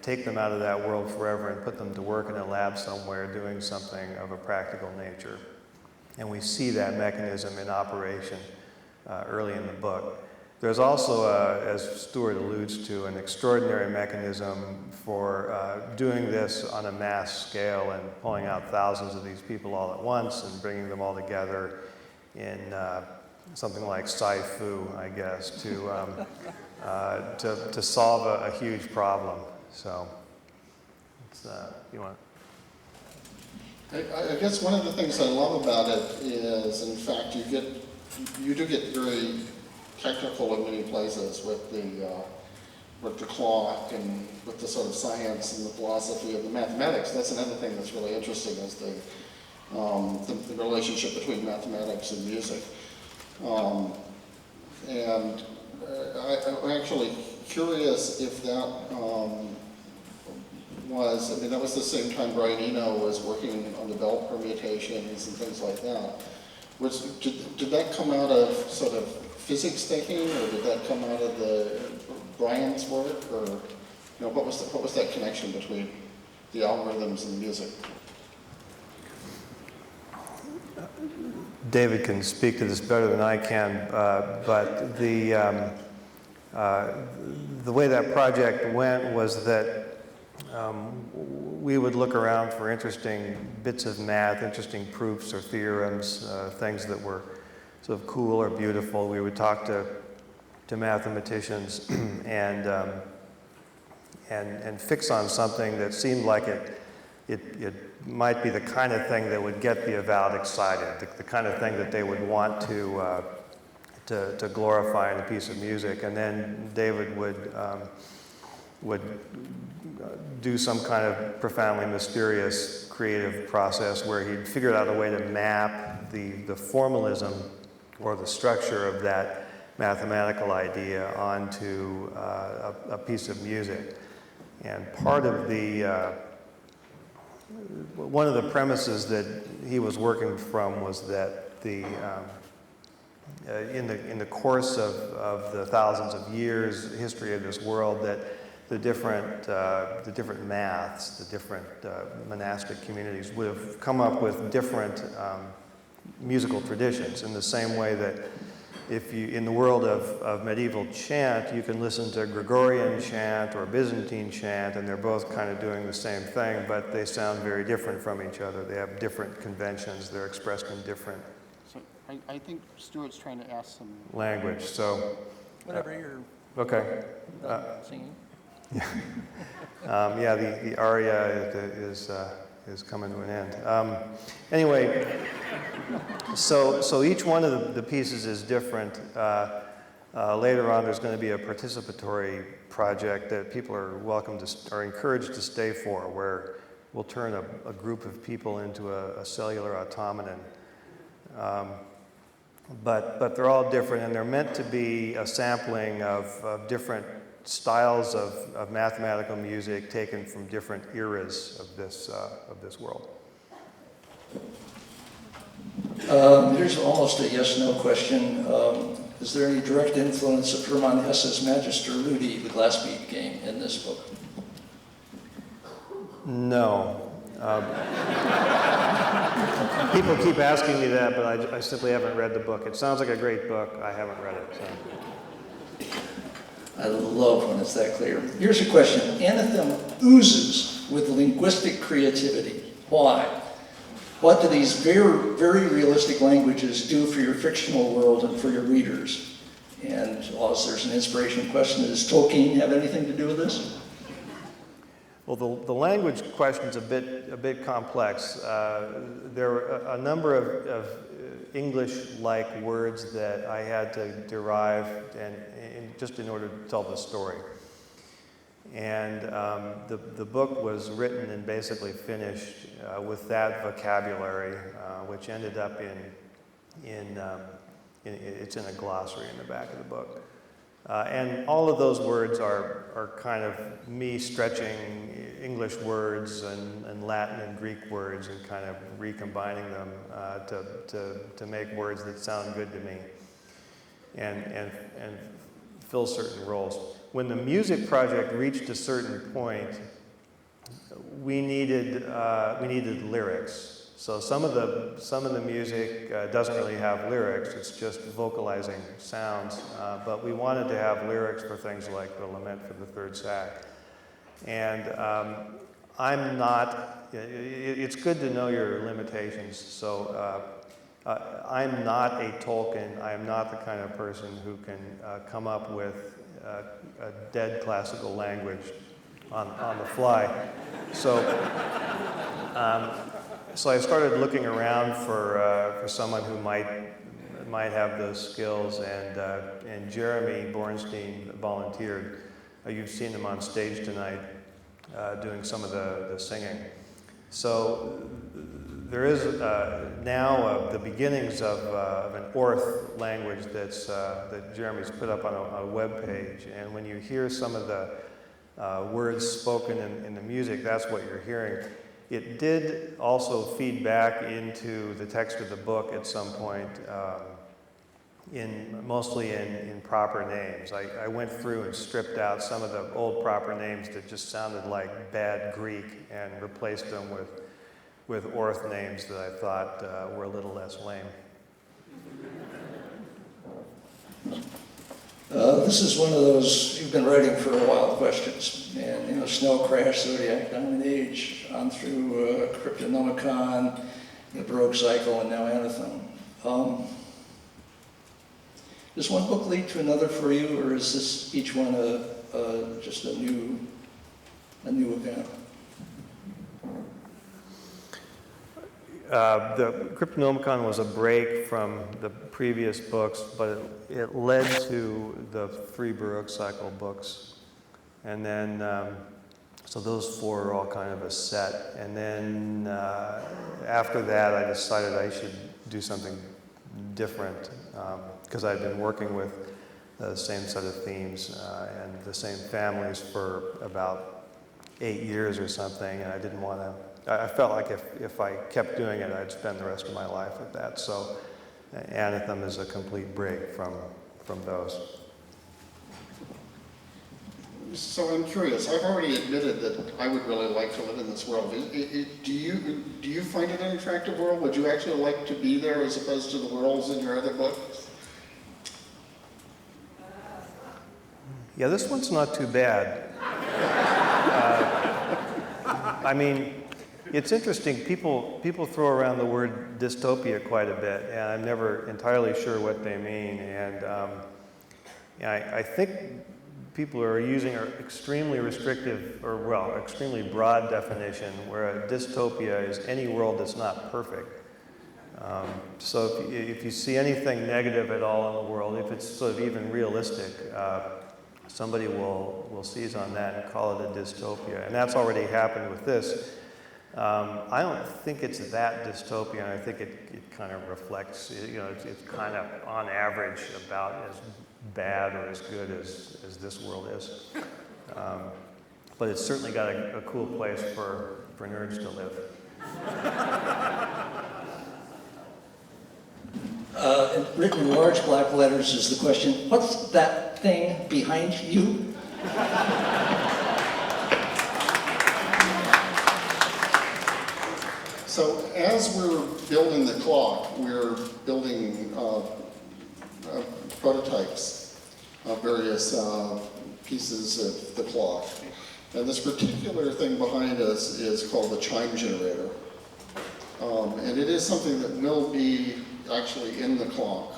take them out of that world forever and put them to work in a lab somewhere doing something of a practical nature. And we see that mechanism in operation early in the book. There's also, as Stewart alludes to, an extraordinary mechanism for doing this on a mass scale and pulling out thousands of these people all at once and bringing them all together in something like sci-fu, I guess, to solve a huge problem. So, it's, you want? I guess one of the things I love about it is, in fact, you do get very technical in many places with the clock and with the sort of science and the philosophy of the mathematics. That's another thing that's really interesting, is the relationship between mathematics and music. I'm actually curious if that that was the same time Brian Eno was working on the belt permutations and things like that. Did that come out of sort of physics thinking, or did that come out of Brian's work, or what was that connection between the algorithms and the music? David can speak to this better than I can, but the way that project went was that we would look around for interesting bits of math, interesting proofs or theorems, things that were sort of cool or beautiful. We would talk to mathematicians and fix on something that seemed like it might be the kind of thing that would get the avowed excited, the kind of thing that they would want to glorify in a piece of music. And then David would do some kind of profoundly mysterious creative process where he'd figured out a way to map the formalism or the structure of that mathematical idea onto a piece of music. And part of one of the premises that he was working from was that in the course of the thousands of years history of this world, that the different maths, the different monastic communities would have come up with different musical traditions, in the same way that if you, in the world of medieval chant, you can listen to Gregorian chant or Byzantine chant, and they're both kind of doing the same thing, but they sound very different from each other. They have different conventions. They're expressed in different So I think Stuart's trying to ask some language. So, Whenever you're okay. singing. Yeah, the aria is coming to an end. Anyway, so each one of the pieces is different. Later on, there's going to be a participatory project that people are are encouraged to stay for, where we'll turn a group of people into a cellular automaton. But they're all different, and they're meant to be a sampling of different styles of mathematical music taken from different eras of this world. Here's almost a yes/no question. Is there any direct influence of Hermann Hesse's Magister Ludi, the glass bead game, in this book? No. People keep asking me that, but I simply haven't read the book. It sounds like a great book. I haven't read it. So. I love when it's that clear. Here's a question. ANATHEM oozes with linguistic creativity. Why? What do these very, very realistic languages do for your fictional world and for your readers? And also there's an inspiration question. Does Tolkien have anything to do with this? Well, the language question is a bit complex. There are a number of English-like words that I had to derive just in order to tell the story. And the book was written and basically finished with that vocabulary, which ended up it's in a glossary in the back of the book. And all of those words are kind of me stretching English words and Latin and Greek words and kind of recombining them to make words that sound good to me and fill certain roles. When the music project reached a certain point, we needed lyrics. So some of the music doesn't really have lyrics, it's just vocalizing sounds, but we wanted to have lyrics for things like the Lament for the Third Sack. And I'm not, it's good to know your limitations, so I'm not a Tolkien. I am not the kind of person who can come up with a dead classical language on the fly. So, so I started looking around for someone who might have those skills, and Jeremy Bornstein volunteered. You've seen him on stage tonight doing some of the singing. So there is now the beginnings of an Orth language that Jeremy's put up on a web page, and when you hear some of the words spoken in the music, that's what you're hearing. It did also feed back into the text of the book at some point, mostly in proper names. I went through and stripped out some of the old proper names that just sounded like bad Greek and replaced them with Orth names that I thought were a little less lame. This is one of those you've been writing for a while questions. And, you know, Snow Crash, Zodiac, Diamond Age, on through Cryptonomicon, the Baroque Cycle, and now Anathem. Does one book lead to another for you, or is this each one just a new event? The Cryptonomicon was a break from the previous books, but it led to the 3 Baroque Cycle books. And then, so those 4 are all kind of a set. And then after that, I decided I should do something different, because I'd been working with the same set of themes and the same families for about 8 years or something, and I didn't want to. I felt like if I kept doing it, I'd spend the rest of my life at that. So Anathem is a complete break from those. So I'm curious. I've already admitted that I would really like to live in this world. Do you find it an attractive world? Would you actually like to be there as opposed to the worlds in your other books? Yeah, this one's not too bad. I mean, it's interesting. People throw around the word dystopia quite a bit, and I'm never entirely sure what they mean. And I think people are using an extremely restrictive, or well, extremely broad definition, where a dystopia is any world that's not perfect. So if you see anything negative at all in the world, if it's sort of even realistic, somebody will seize on that and call it a dystopia. And that's already happened with this. I don't think it's that dystopian. I think it kind of reflects, you know, it's kind of on average about as bad or as good as this world is. But it's certainly got a cool place for nerds to live. Written in large black letters is the question, what's that thing behind you? So as we're building the clock, we're building prototypes of various pieces of the clock. And this particular thing behind us is called the Chime Generator. And it is something that will be actually in the clock.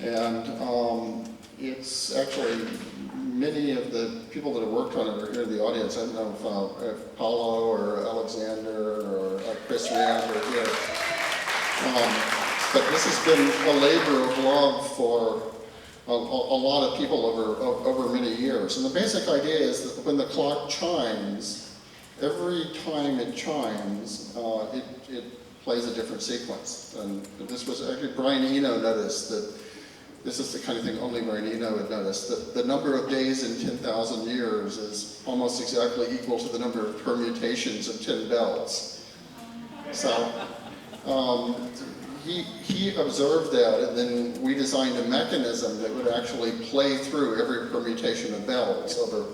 And it's actually, many of the people that have worked on it are here in the audience. I don't know if Paulo or Alexander or Chris Rand are here. But this has been a labor of love for a lot of people over many years. And the basic idea is that when the clock chimes, every time it chimes, it plays a different sequence. And this was actually, Brian Eno noticed that this is the kind of thing only Brian Eno would notice, that the number of days in 10,000 years is almost exactly equal to the number of permutations of 10 bells. So he observed that, and then we designed a mechanism that would actually play through every permutation of bells over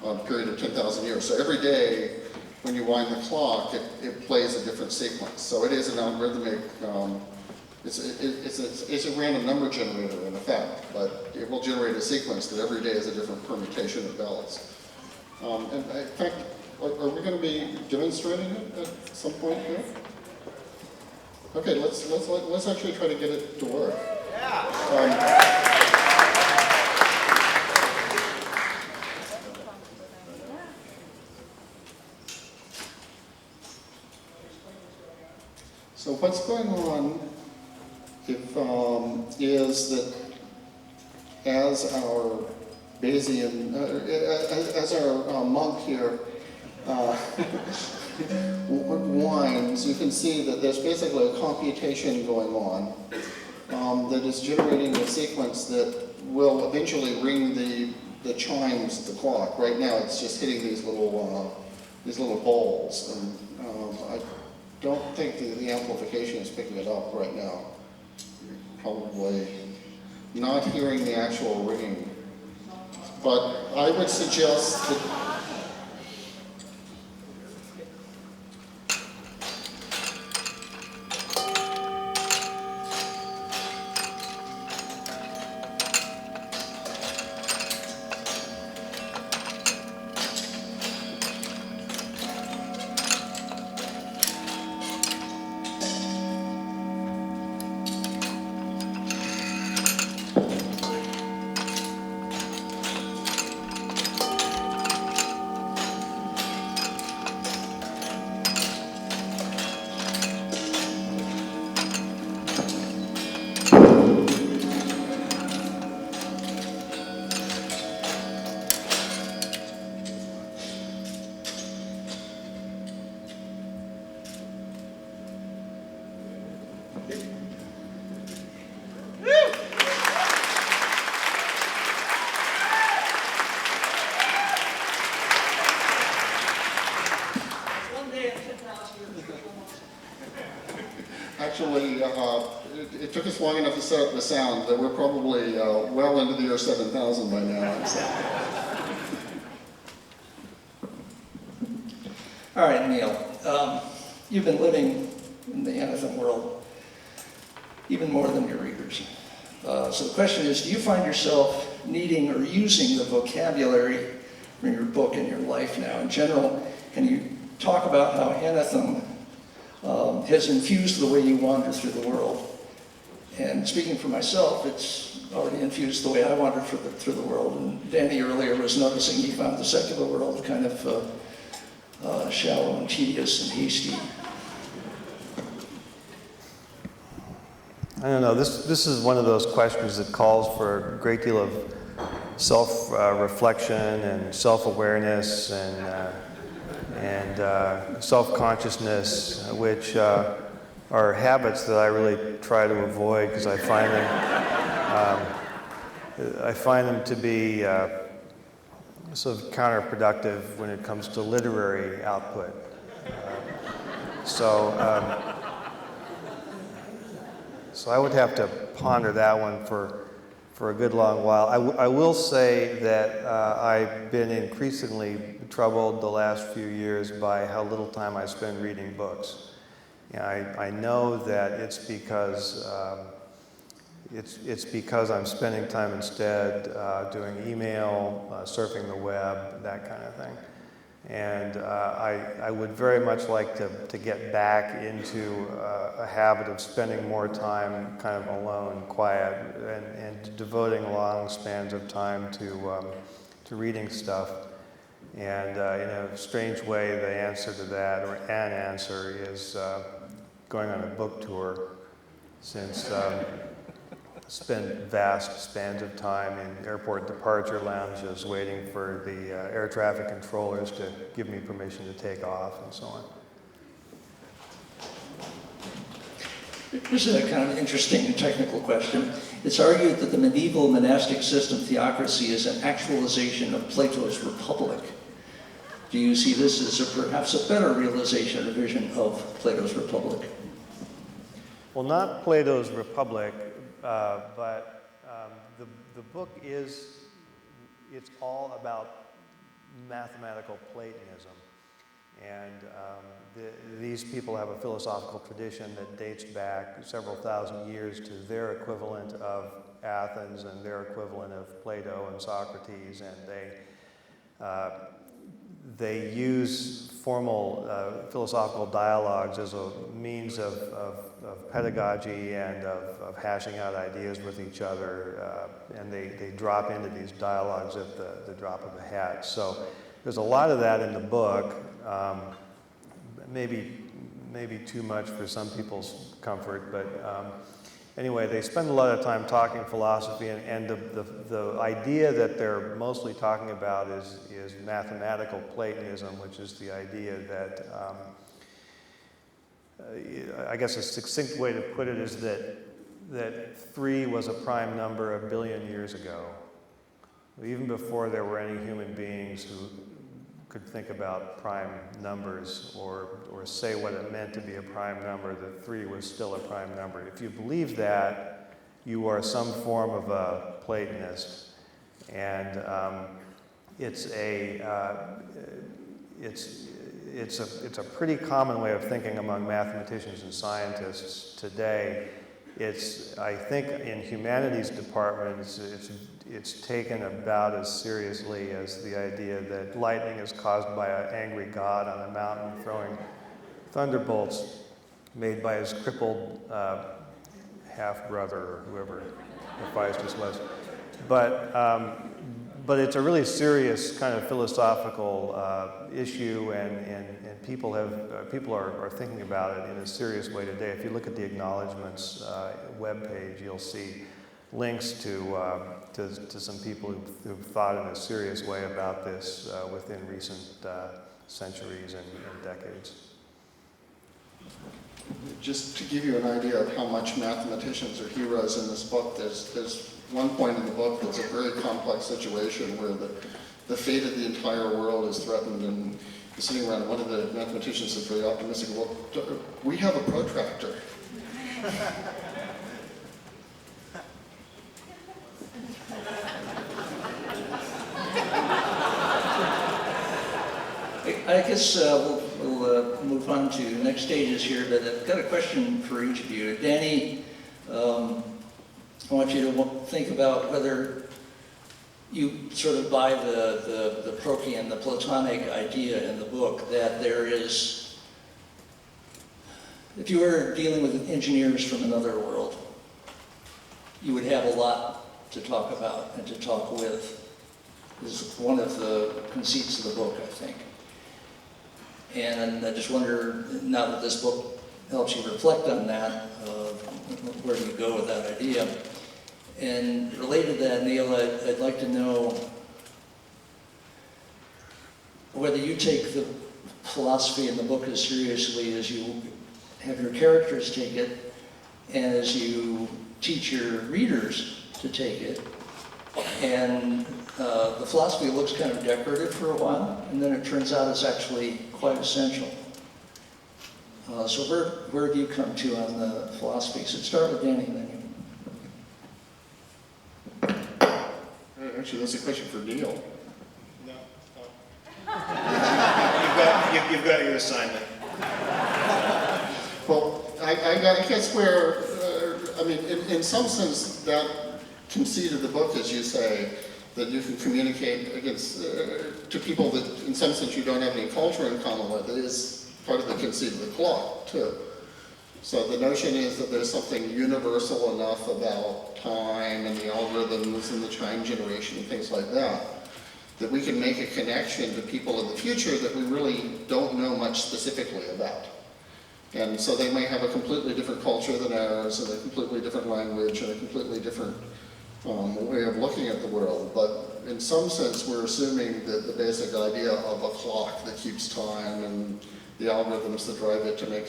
a period of 10,000 years. So every day when you wind the clock, it plays a different sequence. So it is an algorithmic, it's a random number generator in effect, but it will generate a sequence that every day is a different permutation of bells. And in fact, are we going to be demonstrating it at some point here? Okay, let's actually try to get it to work. So what's going on is that as our Bayesian, as our monk here winds, you can see that there's basically a computation going on that is generating a sequence that will eventually ring the chimes of the clock. Right now, it's just hitting these little balls, and I don't think the amplification is picking it up right now. You're probably not hearing the actual ringing. But I would suggest that actually, it took us long enough to set up the sound that we're probably well into the year 7000 by now. So. All right, Neal, you've been living in the ANATHEM world even more than your readers. So the question is, do you find yourself needing or using the vocabulary from your book in your life now? In general, can you talk about how ANATHEM has infused the way you wander through the world? And speaking for myself, it's already infused the way I wander through the world. And Danny earlier was noticing he found the secular world kind of shallow and tedious and hasty. I don't know, this is one of those questions that calls for a great deal of self-reflection and self-awareness and self-consciousness, which are habits that I really try to avoid because I find them to be sort of counterproductive when it comes to literary output. So I would have to ponder that one for a good long while. I will say that I've been increasingly troubled the last few years by how little time I spend reading books. You know, I know that it's because I'm spending time instead doing email, surfing the web, that kind of thing. And I would very much like to get back into a habit of spending more time kind of alone, quiet, and devoting long spans of time to reading stuff. And in a strange way, the answer to that, or an answer, is going on a book tour, since spend vast spans of time in airport departure lounges waiting for the air traffic controllers to give me permission to take off and so on. This is a kind of interesting and technical question. It's argued that the medieval monastic system theocracy is an actualization of Plato's Republic. Do you see this as perhaps a better realization or vision of Plato's Republic? Well, not Plato's Republic, but the book it's all about mathematical Platonism. And these people have a philosophical tradition that dates back several thousand years to their equivalent of Athens and their equivalent of Plato and Socrates, and they use formal philosophical dialogues as a means of pedagogy and of hashing out ideas with each other, and they drop into these dialogues at the drop of a hat. So there's a lot of that in the book, maybe too much for some people's comfort, but anyway, they spend a lot of time talking philosophy, and the idea that they're mostly talking about is mathematical Platonism, which is the idea that, I guess a succinct way to put it is that 3 was a prime number 1 billion years ago. Even before there were any human beings who could think about prime numbers or say what it meant to be a prime number, that 3 was still a prime number. If you believe that, you are some form of a Platonist, and it's a pretty common way of thinking among mathematicians and scientists today. I think in humanities departments, it's taken about as seriously as the idea that lightning is caused by an angry god on a mountain throwing thunderbolts made by his crippled half-brother or whoever Hephaestus was. But it's a really serious kind of philosophical issue, and people are thinking about it in a serious way today. If you look at the acknowledgments webpage, you'll see links to some people who've thought in a serious way about this within recent centuries and decades. Just to give you an idea of how much mathematicians are heroes in this book, there's one point in the book that's a very complex situation where the fate of the entire world is threatened, and sitting around, one of the mathematicians is very optimistic, well, we have a protractor. I guess we'll move on to the next stages here, but I've got a question for each of you. Danny, I want you to think about whether you sort of buy the Procrean, the Platonic idea in the book that there is, if you were dealing with engineers from another world, you would have a lot to talk about and to talk with. This is one of the conceits of the book, I think. And I just wonder, now that this book helps you reflect on that, where do you go with that idea? And related to that, Neal, I'd like to know whether you take the philosophy in the book as seriously as you have your characters take it, and as you teach your readers to take it. And the philosophy looks kind of decorative for a while, and then it turns out it's actually quite essential. So where do you come to on the philosophy? So start with Danny, then you. Actually, that's a question for Neal. No. You've got your assignment. Well, I guess where, I mean, in some sense, that conceit of the book, as you say, that you can communicate against to people that, in some sense, you don't have any culture in common with, is part of the conceit of the clock, too. So the notion is that there's something universal enough about time and the algorithms and the chime generation and things like that, that we can make a connection to people in the future that we really don't know much specifically about. And so they may have a completely different culture than ours, and a completely different language, and a completely different way of looking at the world. But in some sense, we're assuming that the basic idea of a clock that keeps time and the algorithms that drive it to make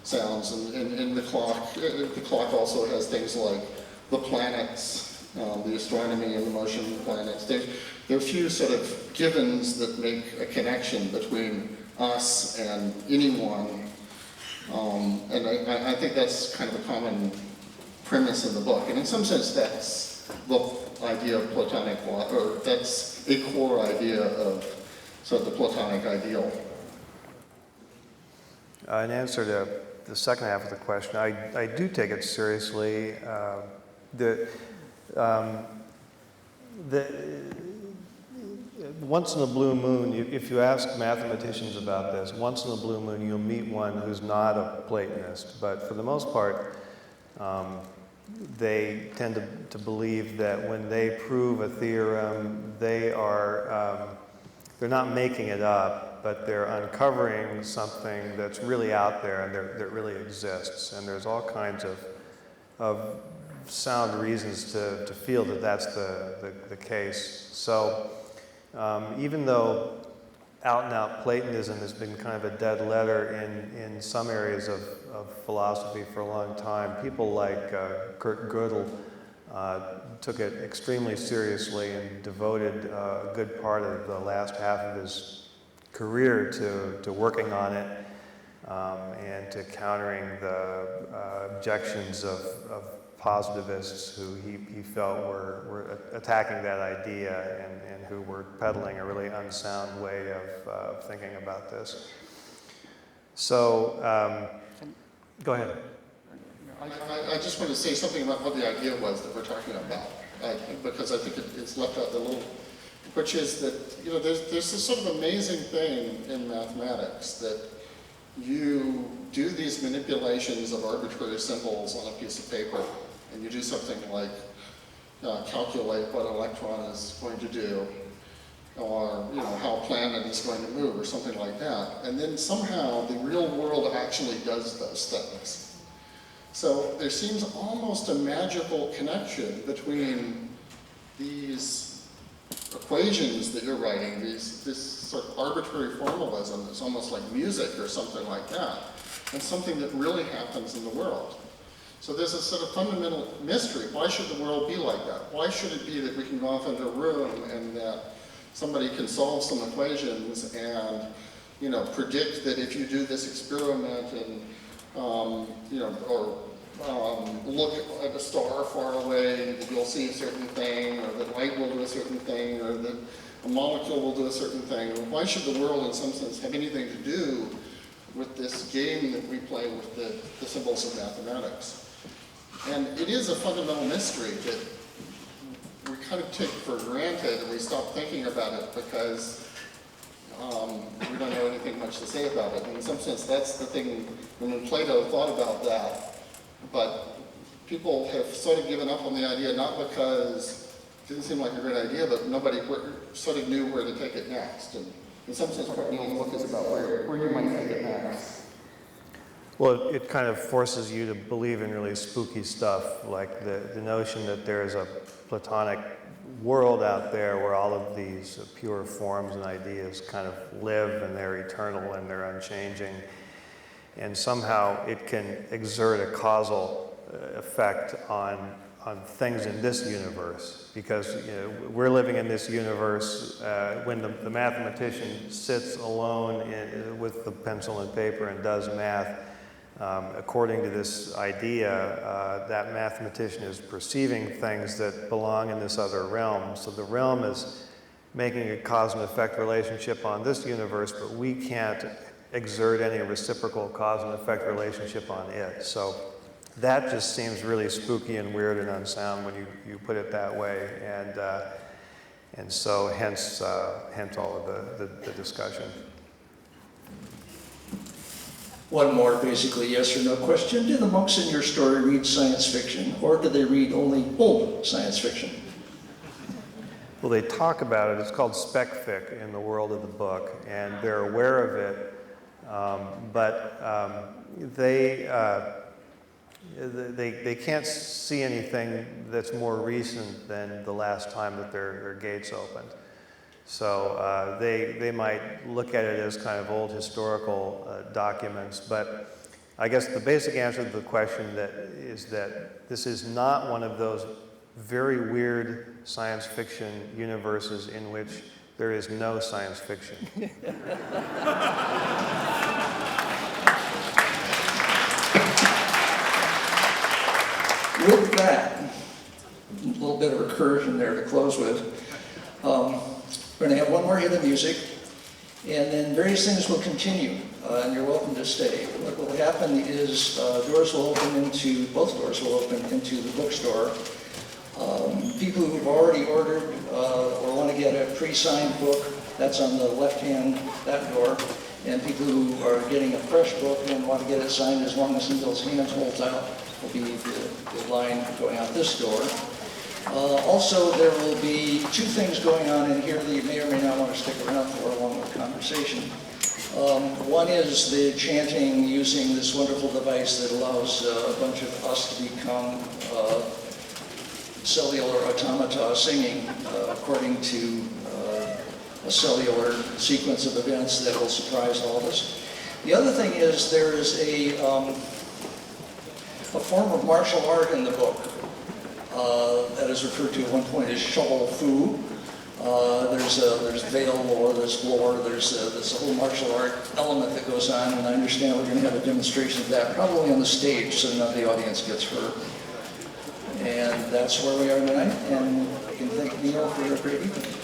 sounds, and the clock also has things like the planets, the astronomy and the motion of the planets. There are a few sort of givens that make a connection between us and anyone, and I think that's kind of a common premise in the book, and in some sense that's the idea of Platonic, or that's a core idea of sort of the Platonic ideal. In answer to the second half of the question, I do take it seriously. Once in a blue moon, if you ask mathematicians about this, once in a blue moon you'll meet one who's not a Platonist, but for the most part, they tend to believe that when they prove a theorem, they're not making it up, but they're uncovering something that's really out there and that really exists. And there's all kinds of sound reasons to feel that that's the case. So even though out-and-out Platonism has been kind of a dead letter in some areas of philosophy for a long time, people like Kurt Gödel took it extremely seriously and devoted a good part of the last half of his career to working on it and to countering the objections of positivists who he felt were attacking that idea and who were peddling a really unsound way of thinking about this. So, go ahead. I just want to say something about what the idea was that we're talking about, because I think it's left out a little, which is that, there's this sort of amazing thing in mathematics that you do these manipulations of arbitrary symbols on a piece of paper, and you do something like calculate what an electron is going to do, or how a planet is going to move, or something like that. And then somehow the real world actually does those things. So there seems almost a magical connection between these equations that you're writing, this sort of arbitrary formalism that's almost like music or something like that, and something that really happens in the world. So there's a sort of fundamental mystery. Why should the world be like that? Why should it be that we can go off into a room and that somebody can solve some equations and, predict that if you do this experiment and, look at a star far away, you'll see a certain thing, or that light will do a certain thing, or that a molecule will do a certain thing. Why should the world, in some sense, have anything to do with this game that we play with the symbols of mathematics? And it is a fundamental mystery that we kind of take for granted, and we stop thinking about it because we don't have anything much to say about it. And in some sense, that's the thing, when Plato thought about that, but people have sort of given up on the idea, not because it didn't seem like a great idea, but nobody sort of knew where to take it next. And in some sense, what Neal's book is about where you might take it next. Well, it kind of forces you to believe in really spooky stuff, like the notion that there is a Platonic world out there where all of these pure forms and ideas kind of live, and they're eternal and they're unchanging. And somehow it can exert a causal effect on things in this universe, because we're living in this universe when the mathematician sits alone with the pencil and paper and does math. According to this idea, that mathematician is perceiving things that belong in this other realm. So the realm is making a cause and effect relationship on this universe, but we can't exert any reciprocal cause and effect relationship on it. So that just seems really spooky and weird and unsound when you put it that way, and so hence all of the discussion. One more, basically yes or no question. Do the monks in your story read science fiction, or do they read only old science fiction? Well, they talk about it. It's called spec fic in the world of the book, and they're aware of it, but they can't see anything that's more recent than the last time that their gates opened. So they might look at it as kind of old historical documents, but I guess the basic answer to the question is that this is not one of those very weird science fiction universes in which there is no science fiction. With that, a little bit of recursion there to close with. We're going to have one more hit of music, And then various things will continue, and you're welcome to stay. What will happen is both doors will open into the bookstore. People who've already ordered or want to get a pre-signed book, that's on the left-hand, that door. And people who are getting a fresh book and want to get it signed as long as Neal's hands holds out will be the line going out this door. Also, there will be two things going on in here that you may or may not want to stick around for along with the conversation. One is the chanting using this wonderful device that allows a bunch of us to become cellular automata singing according to a cellular sequence of events that will surprise all of us. The other thing is there is a form of martial art in the book that is referred to at one point as shovel fu. There's veil lore, there's lore, there's a whole martial art element that goes on, and I understand we're going to have a demonstration of that probably on the stage so none of the audience gets hurt. And that's where we are tonight, and I can thank Neal for a great evening.